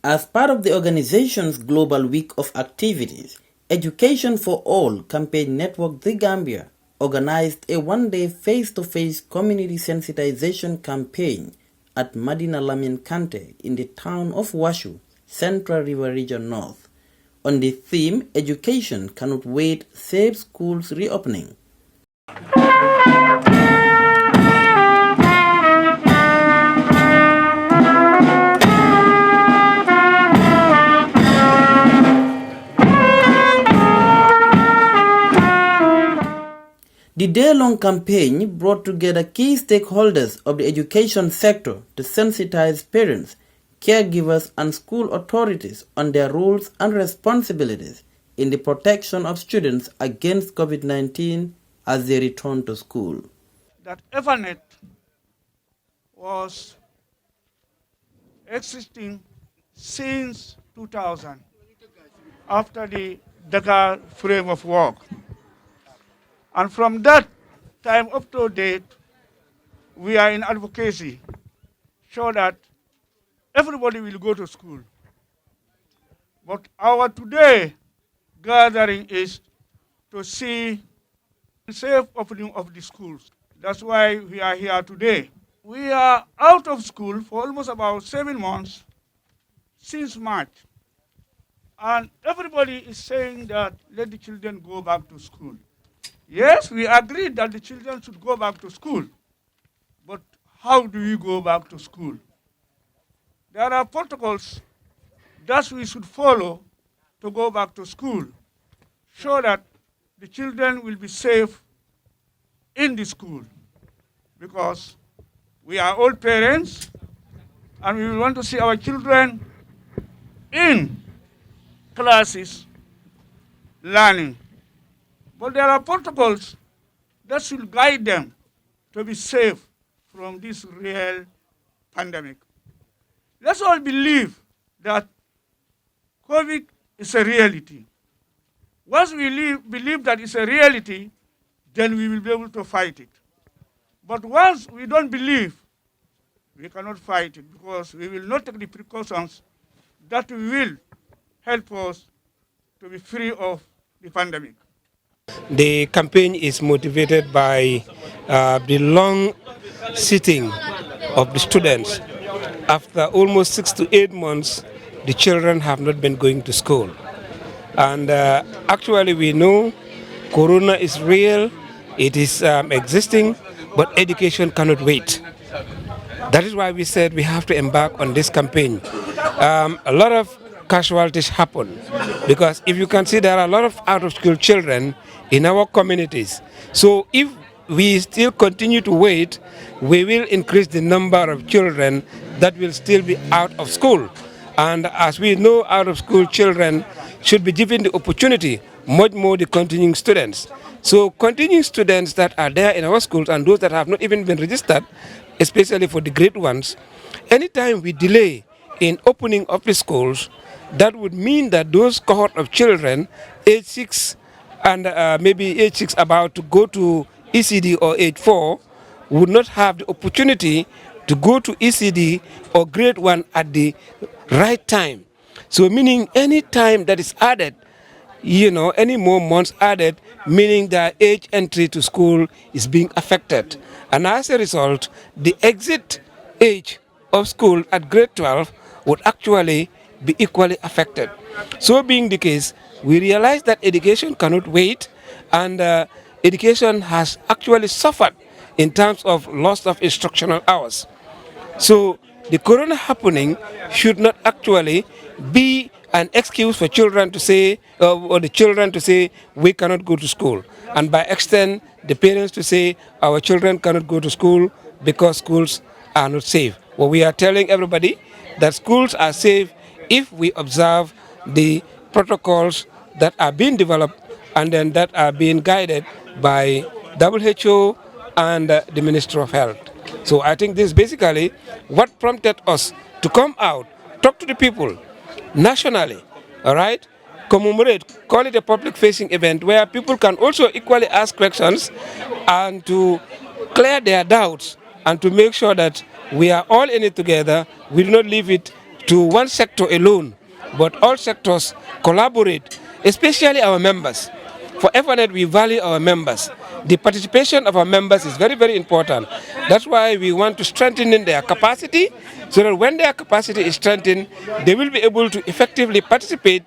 As part of the organization's global week of activities, Education for All campaign network The Gambia organized a one-day face-to-face community sensitization campaign at Madina Lamin Kante in the town of Washu, Central River Region North, on the theme Education Cannot Wait, Save Schools Reopening. The day-long campaign brought together key stakeholders of the education sector to sensitize parents, caregivers, and school authorities on their roles and responsibilities in the protection of students against COVID-19 as they return to school. That EFANet was existing since 2000 after the Dakar frame of work. And from that time up to date, we are in advocacy so that everybody will go to school. But our today gathering is to see the safe opening of the schools. That's why we are here today. We are out of school for almost about 7 months since March. And everybody is saying that let the children go back to school. Yes, we agree that the children should go back to school. But how do we go back to school? There are protocols that we should follow to go back to school so that the children will be safe in the school. Because we are all parents and we want to see our children in classes learning. But there are protocols that should guide them to be safe from this real pandemic. Let's all believe that COVID is a reality. Once we believe that it's a reality, then we will be able to fight it. But once we don't believe, we cannot fight it because we will not take the precautions that will help us to be free of the pandemic. The campaign is motivated by the long sitting of the students. After almost 6 to 8 months, the children have not been going to school. And actually we know Corona is real, it is existing, but education cannot wait. That is why we said we have to embark on this campaign. A lot of casualties happen because if you can see there are a lot of out-of-school children in our communities. So if we still continue to wait, we will increase the number of children that will still be out of school. And as we know, out-of-school children should be given the opportunity, much more the continuing students. So continuing students that are there in our schools and those that have not even been registered, especially for the grade ones, anytime we delay in opening of the schools, that would mean that those cohort of children, age 6 and maybe age 6 about to go to ECD or age 4, would not have the opportunity to go to ECD or grade 1 at the right time. So meaning any time that is added, any more months added, meaning that age entry to school is being affected. And as a result, the exit age of school at grade 12 would actually be equally affected. So being the case, we realize that education cannot wait, and education has actually suffered in terms of loss of instructional hours. So the corona happening should not actually be an excuse for children to say, or the children to say, we cannot go to school. And by extent, the parents to say, our children cannot go to school because schools are not safe. Well, we are telling everybody that schools are safe if we observe the protocols that are being developed and then that are being guided by WHO and the Ministry of Health. So I think this is basically what prompted us to come out, talk to the people nationally, all right? Commemorate, call it a public-facing event where people can also equally ask questions and to clear their doubts and to make sure that we are all in it together. We do not leave it to one sector alone, but all sectors collaborate, especially our members. For EFANet, we value our members. The participation of our members is very, very important. That's why we want to strengthen their capacity, so that when their capacity is strengthened, they will be able to effectively participate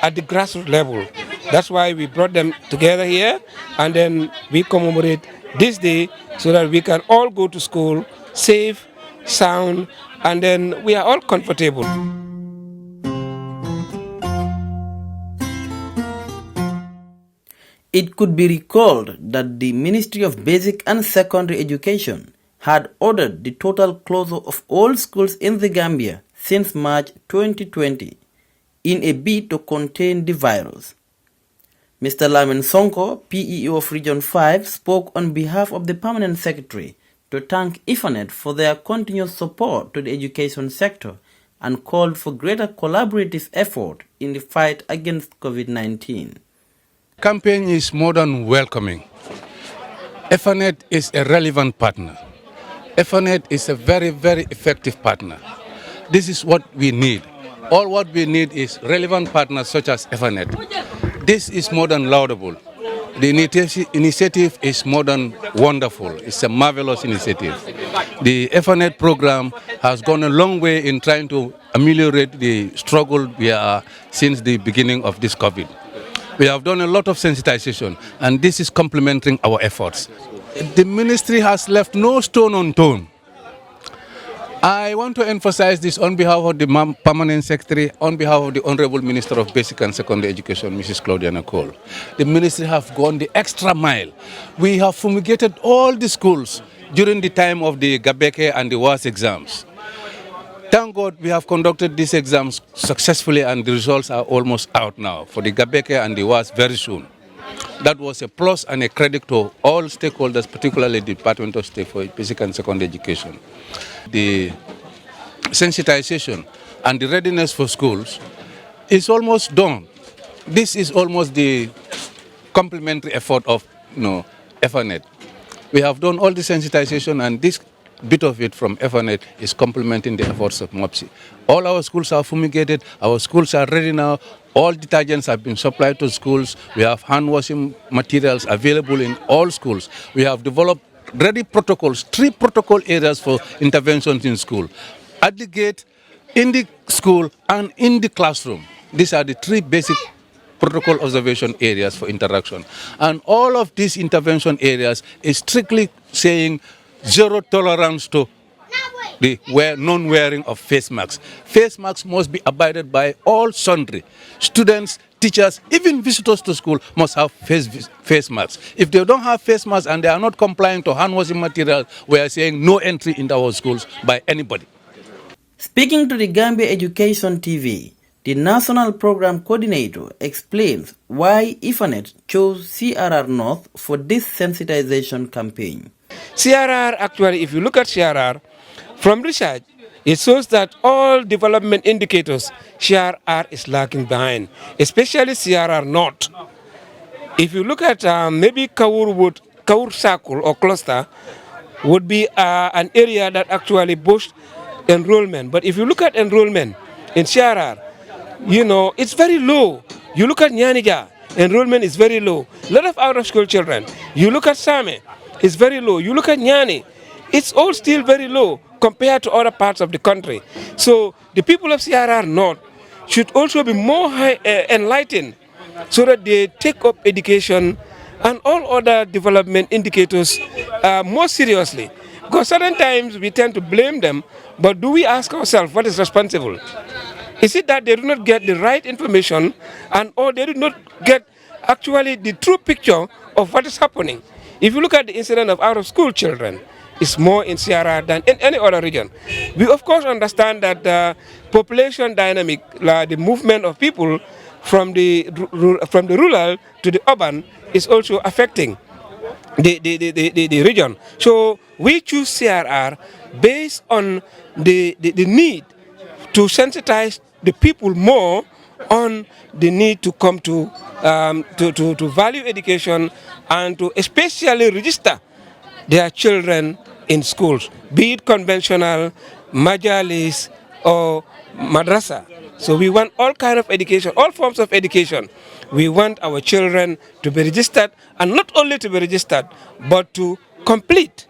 at the grassroots level. That's why we brought them together here, and then we commemorate this day so that we can all go to school safe, sound, and then we are all comfortable. It could be recalled that the Ministry of Basic and Secondary Education had ordered the total closure of all schools in the Gambia since March 2020 in a bid to contain the virus. Mr. Lamin Sonko, PEO of Region 5, spoke on behalf of the Permanent Secretary to thank EFANet for their continuous support to the education sector and called for greater collaborative effort in the fight against COVID-19. Campaign is more than welcoming. EFANet is a relevant partner. EFANet is a very, very effective partner. This is what we need. All what we need is relevant partners such as EFANet. This is more than laudable. The initiative is more than wonderful. It's a marvelous initiative. The EFANet program has gone a long way in trying to ameliorate the struggle we are since the beginning of this COVID. We have done a lot of sensitization, and this is complementing our efforts. The ministry has left no stone unturned. I want to emphasize this on behalf of the Permanent Secretary, on behalf of the Honorable Minister of Basic and Secondary Education, Mrs. Claudiana Cole. The ministry have gone the extra mile. We have fumigated all the schools during the time of the Gawe and the WAS exams. Thank God we have conducted these exams successfully, and the results are almost out now for the Gawe and the WAS very soon. That was a plus and a credit to all stakeholders, particularly the Department of State for Basic and Secondary Education. The sensitization and the readiness for schools is almost done. This is almost the complementary effort of EFANet. We have done all the sensitization, and this bit of it from EFANet is complementing the efforts of MOPSI. All our schools are fumigated, our schools are ready now, all detergents have been supplied to schools, we have hand washing materials available in all schools. We have developed ready protocols, 3 protocol areas for interventions in school. At the gate, in the school, and in the classroom. These are the 3 basic protocol observation areas for interaction. And all of these intervention areas is strictly saying zero tolerance to the non-wearing of face masks. Face masks must be abided by all sundry. Students, teachers, even visitors to school must have face masks. If they don't have face masks and they are not complying to hand washing material, we are saying no entry into our schools by anybody. Speaking to the Gambia Education TV, the National Program Coordinator explains why EFANet chose CRR North for this sensitization campaign. CRR, actually, if you look at CRR, from research, it shows that all development indicators, CRR is lagging behind, especially CRR North. If you look at maybe Kaur Circle or cluster would be an area that actually boosts enrollment. But if you look at enrollment in CRR, it's very low. You look at Nyanija, enrollment is very low. A lot of out-of-school children. You look at Same, it's very low. You look at Nyani, it's all still very low compared to other parts of the country. So the people of CRR North should also be more enlightened so that they take up education and all other development indicators more seriously. Because certain times we tend to blame them, but do we ask ourselves what is responsible? Is it that they do not get the right information or they do not get actually the true picture of what is happening? If you look at the incident of out-of-school children, it's more in CRR than in any other region. We of course understand that the population dynamic, the movement of people from the rural to the urban is also affecting the region. So we choose CRR based on the need to sensitize the people more on the need to come to value education and to especially register their children in schools, be it conventional, majalis, or madrasa. So we want all kind of education, all forms of education. We want our children to be registered, and not only to be registered, but to complete.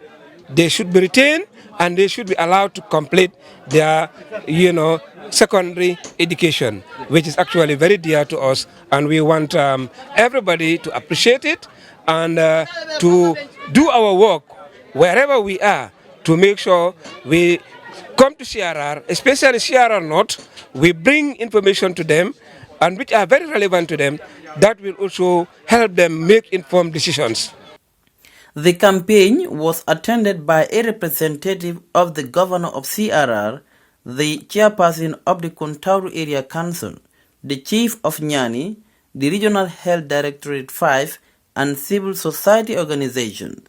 They should be retained, and they should be allowed to complete their, secondary education, which is actually very dear to us, and we want everybody to appreciate it and to do our work wherever we are to make sure we come to CRR, especially CRR North, we bring information to them and which are very relevant to them that will also help them make informed decisions. The campaign was attended by a representative of the governor of CRR, the chairperson of the Kuntauru Area Council, the chief of Nyani, the Regional Health Directorate 5, and civil society organizations.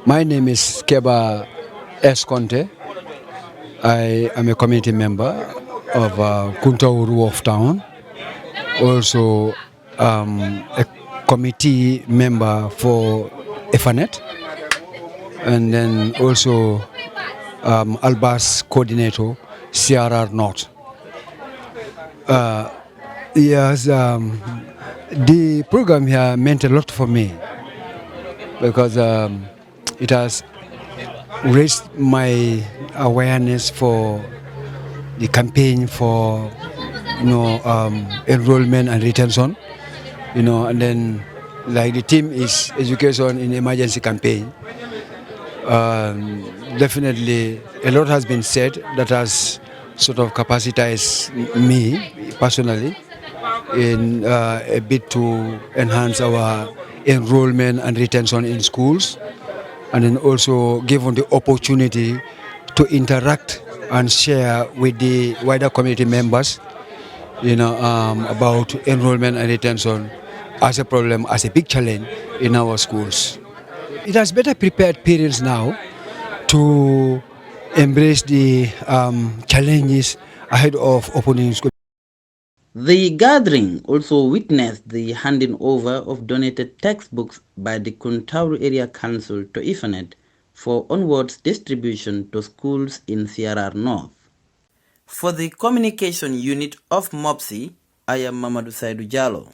My name is Keba S. Conte. I am a community member of Kuntauru of Town. Also a committee member for EFANet. And then also Albas coordinator, CRR North. Yes, the program here meant a lot for me because it has raised my awareness for the campaign for enrollment and retention, and then like the theme is education in emergency campaign. Definitely a lot has been said that has sort of capacitized me personally in a bit to enhance our enrollment and retention in schools, and then also given the opportunity to interact and share with the wider community members, about enrollment and retention as a problem, as a big challenge in our schools. It has better prepared parents now to embrace the challenges ahead of opening school. The gathering also witnessed the handing over of donated textbooks by the Kuntauru Area Council to EFANet for onwards distribution to schools in CRR North. For the communication unit of MOPSI, I am Mamadou Saidou Jallo.